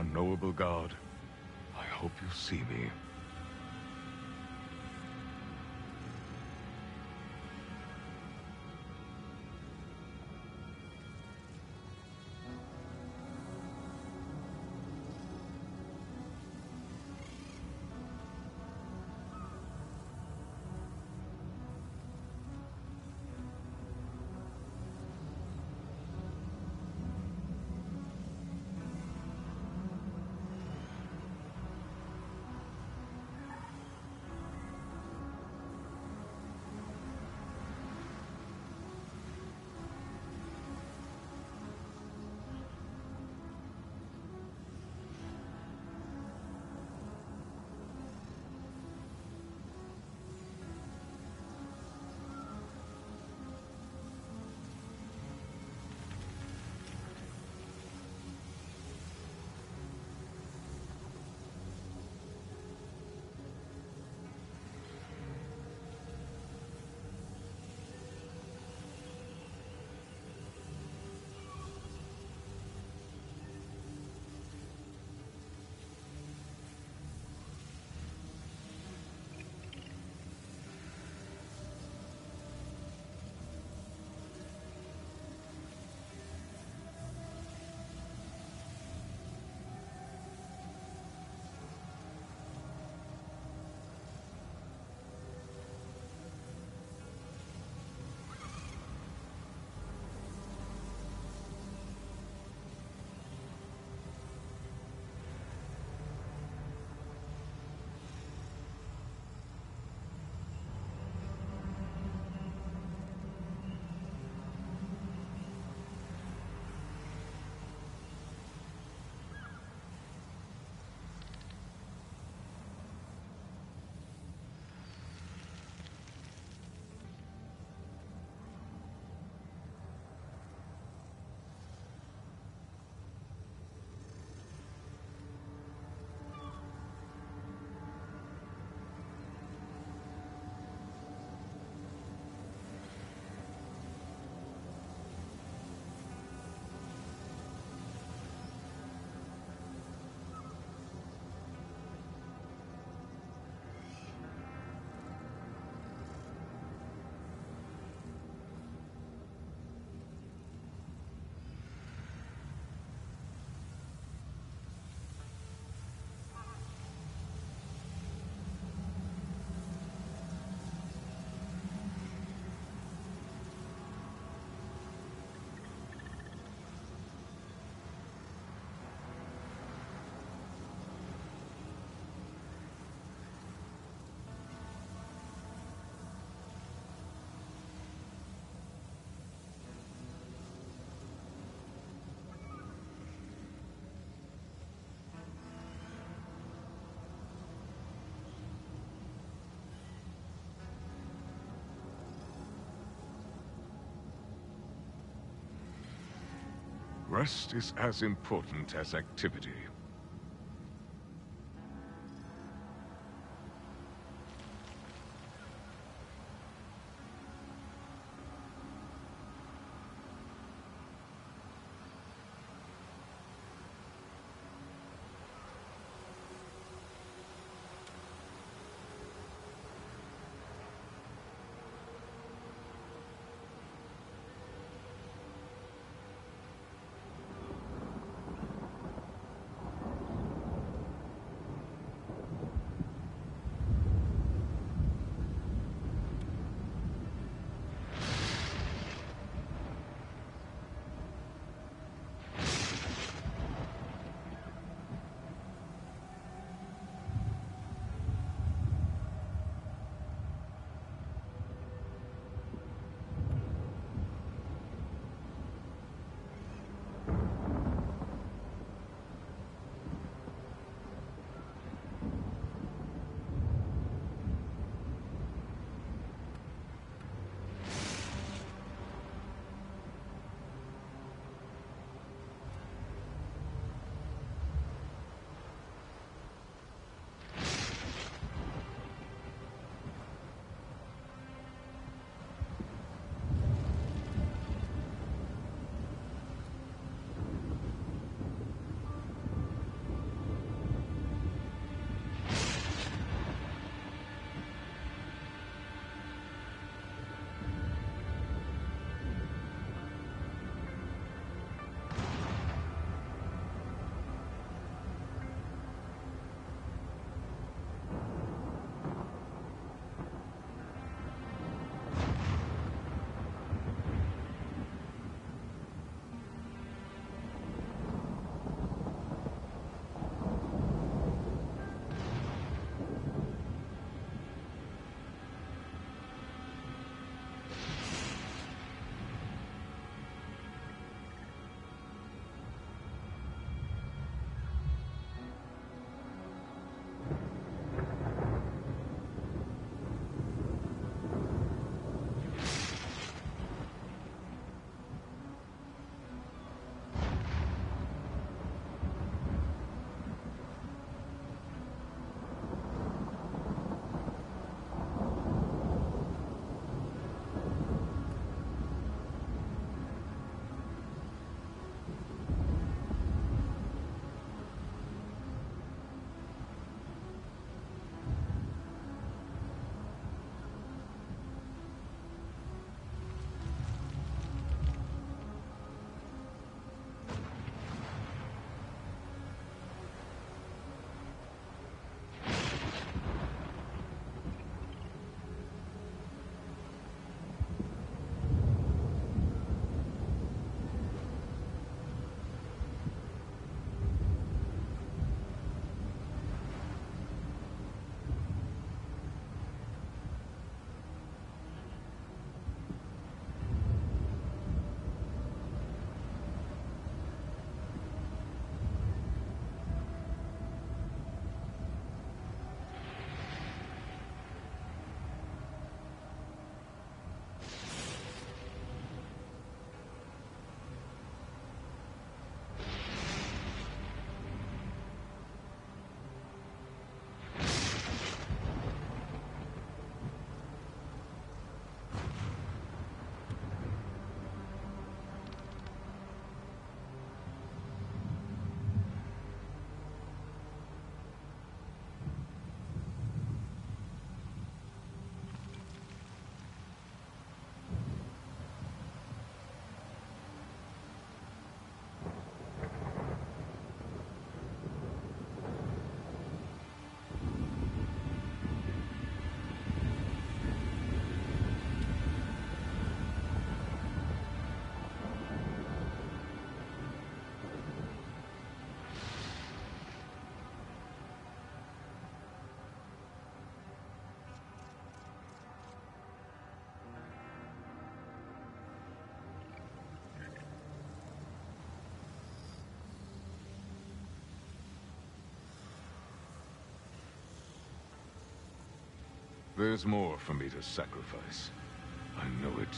unknowable god, I hope you see me. Rest is as important as activity. There's more for me to sacrifice. I know it.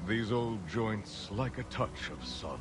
These old joints like a touch of sun.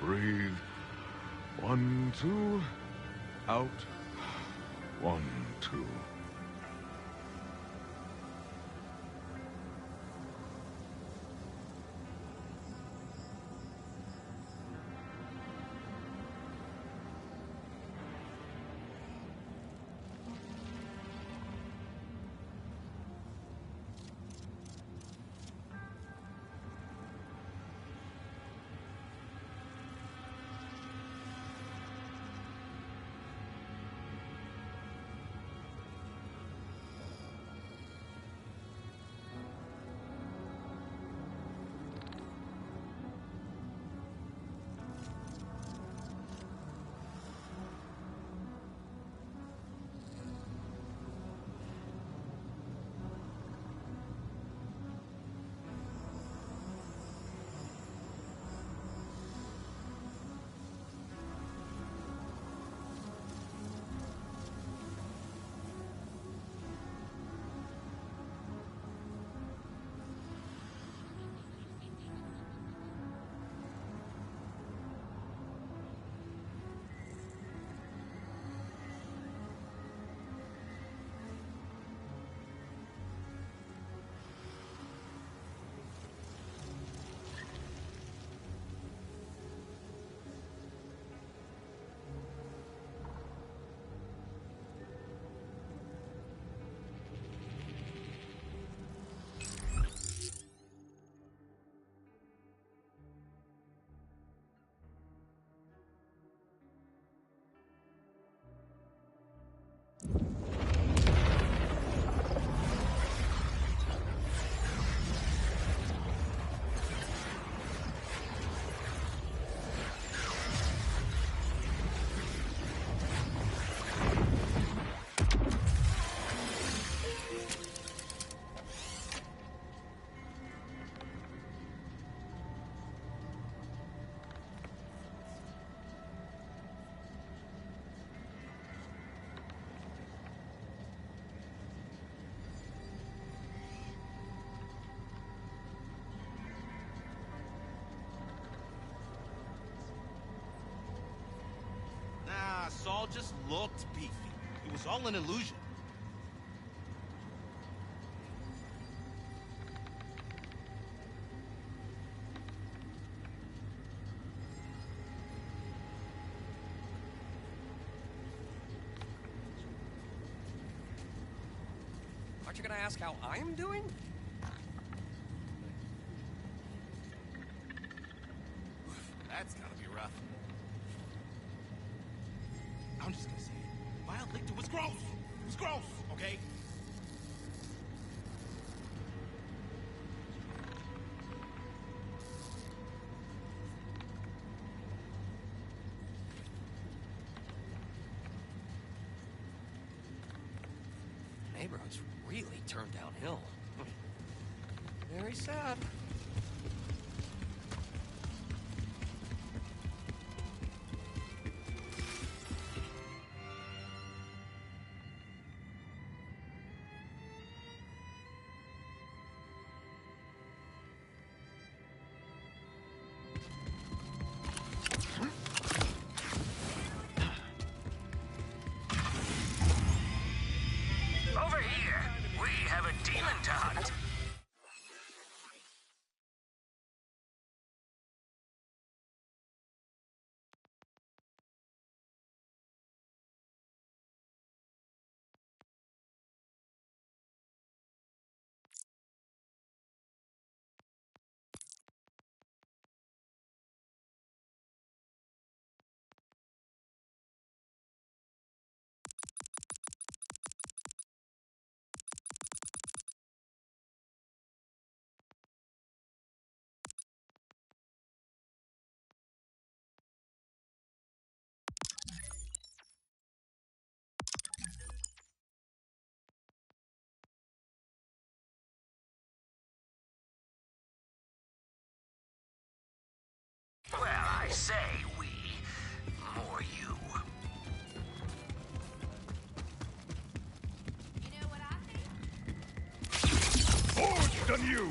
Breathe. 1, 2. Out. 1, 2. Nah, Saul just looked beefy. It was all an illusion. Aren't you gonna ask how I'm doing? That's gotta be rough. I'm just gonna say it. Mild liquor was gross! It was gross, okay? Neighborhood's really turned downhill. Very sad. Over here, we have a demon to hunt. Well, I say we, more you. You know what I think? Forged on you!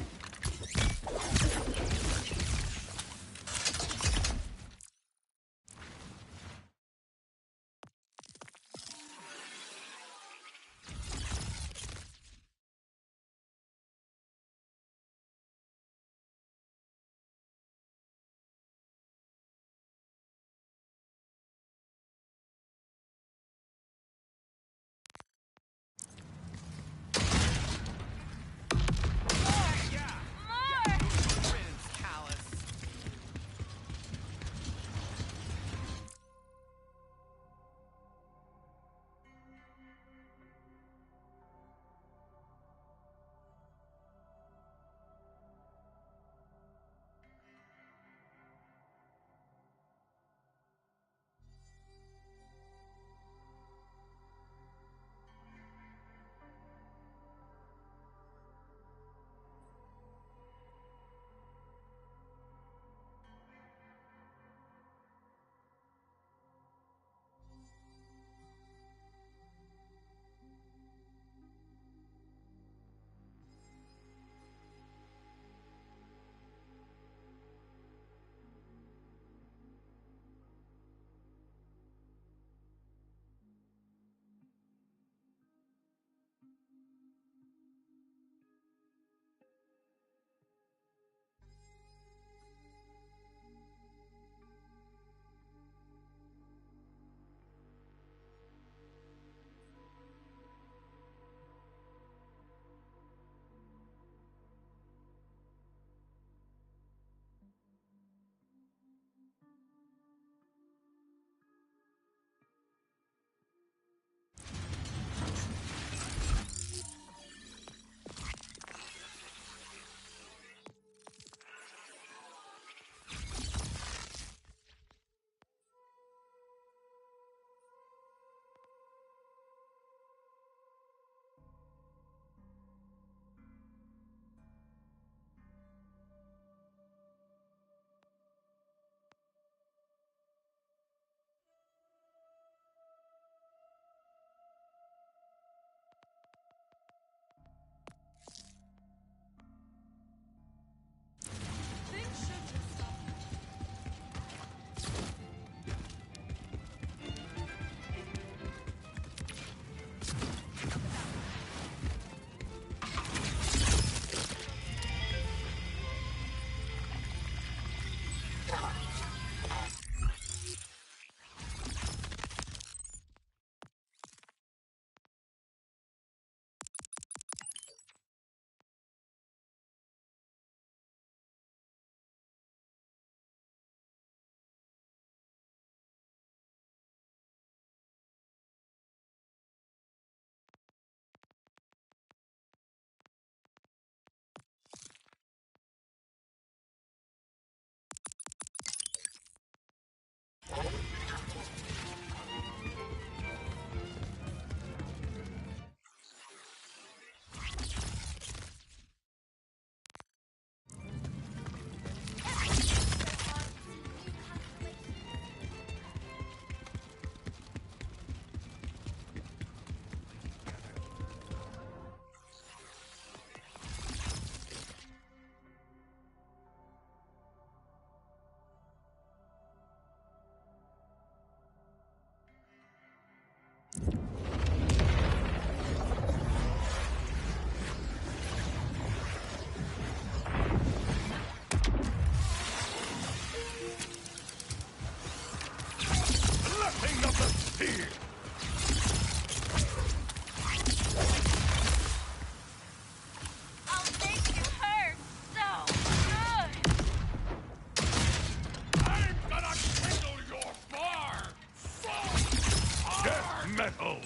metal!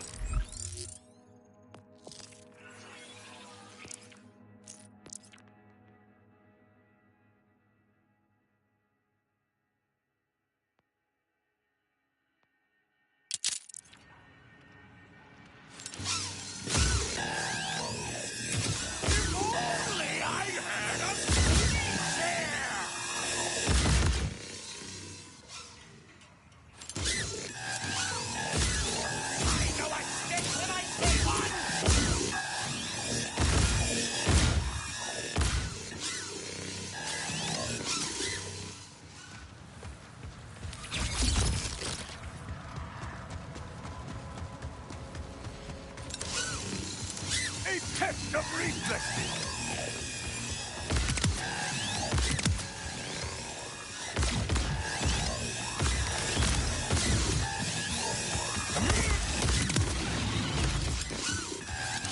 A test of reflexes!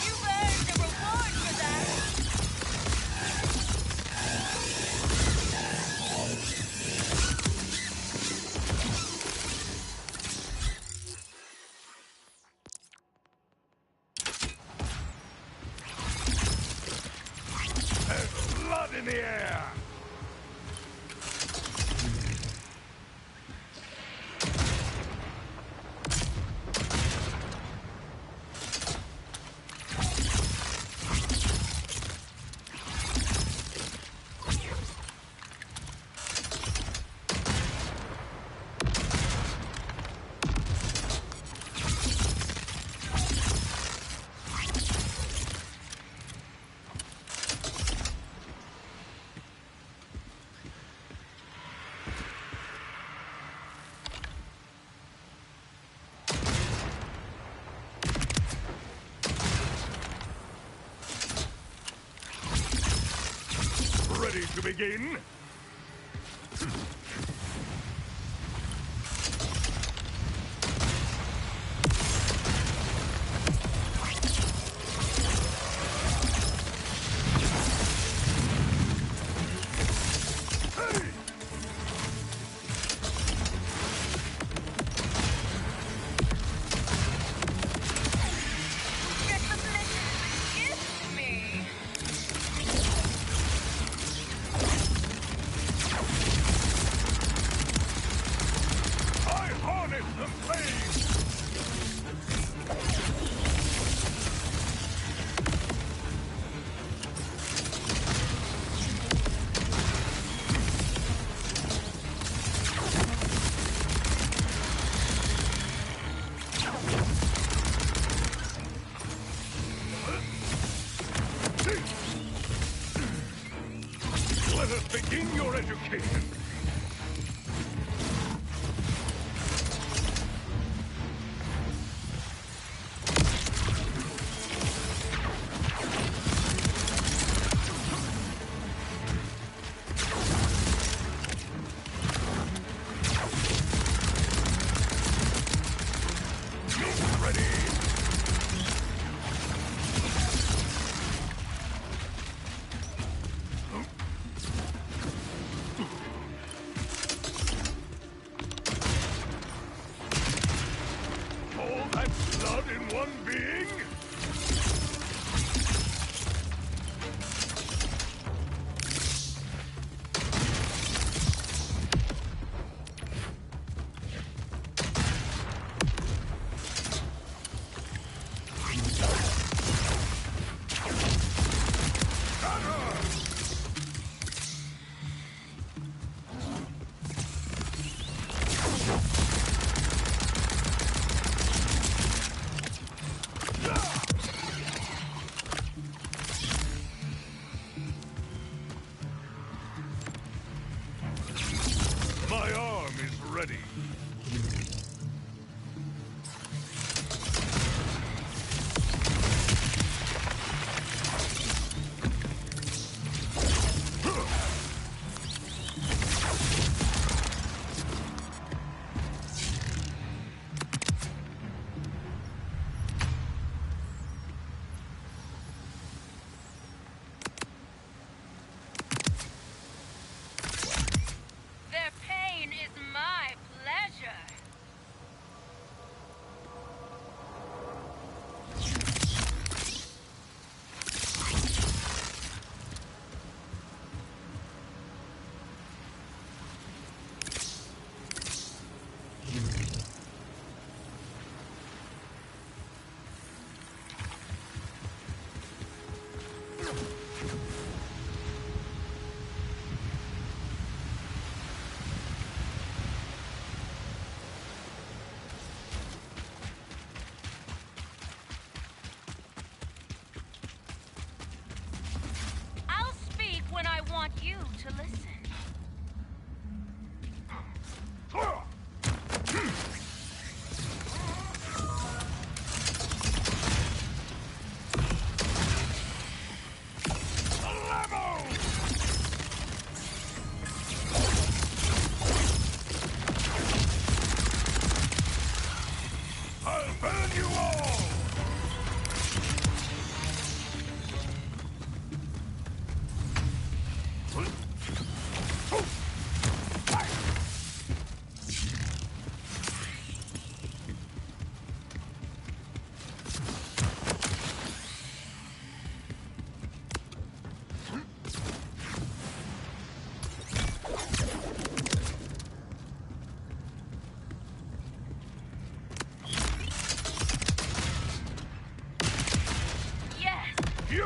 You earned a reward for that. There's blood in the air! Ready to begin? Hey! Recognition is me. I harness the flame! Let us begin your education! Ready! All that blood in one being? Ah! on you all! Yes! You